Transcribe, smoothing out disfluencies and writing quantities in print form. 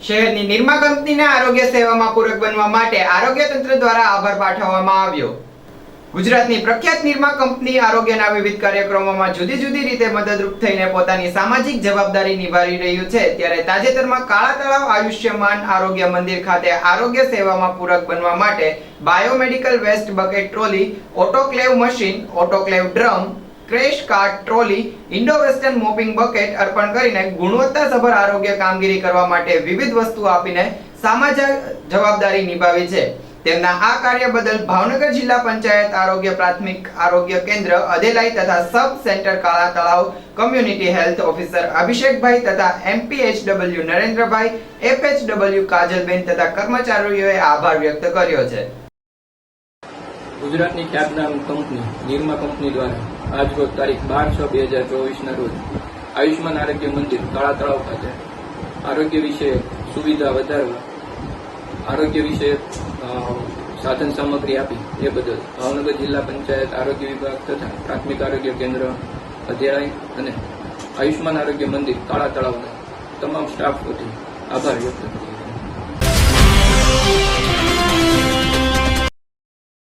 શહેરની નિરમા કંપનીને આરોગ્ય સેવામાં પૂરક બનવા માટે આરોગ્ય તંત્ર દ્વારા આભાર પાઠવવામાં આવ્યો। ગુજરાતની પ્રખ્યાત નિરમા કંપની આરોગ્યના વિવિધ કાર્યક્રમોમાં જુદી જુદી રીતે મદદરૂપ થઈને પોતાની સામાજિક જવાબદારી નિભાવી રહ્યું છે, ત્યારે તાજેતરમાં કાળા તળાવ આયુષ્યમાન આરોગ્ય મંદિર ખાતે આરોગ્ય સેવામાં પૂરક બનવા માટે biomedical waste bucket trolley, autoclave machine, autoclave drum, crash cart trolley, Indo western mopping bucket અર્પણ કરીને ગુણવત્તાસભર આરોગ્ય કામગીરી કરવા માટે વિવિધ વસ્તુઓ આપીને સામાજિક જવાબદારી નિભાવી છે। તેમના આ કાર્ય બદલ ભાવનગર જિલ્લા પંચાયત આરોગ્ય પ્રાથમિક આરોગ્ય કેન્દ્ર અદેલાઈ તથા સબ સેન્ટર કાળા તળાવ કમ્યુનિટી હેલ્થ ઓફિસર અભિષેકભાઈ તથા MPHW નરેન્દ્રભાઈ, FHW કાજલબેન તથા કર્મચારીઓએ આભાર વ્યક્ત કર્યો છે। ગુજરાતની ખ્યાતનામ કંપની નિરમા કંપની દ્વારા આજરોજ તારીખ 12/6/2024ના રોજ આયુષ્માન આરોગ્ય મંદિર કાળા તળાવ ખાતે આરોગ્ય વિશે સુવિધા વધારવા, આરોગ્ય વિશે સાધન સામગ્રી આપી એ બદલ ભાવનગર જિલ્લા પંચાયત આરોગ્ય વિભાગ તથા પ્રાથમિક આરોગ્ય કેન્દ્ર અધેરાઈ અને આયુષ્માન આરોગ્ય મંદિર કાળા તળાવના તમામ સ્ટાફ વતી આભાર વ્યક્ત કર્યો।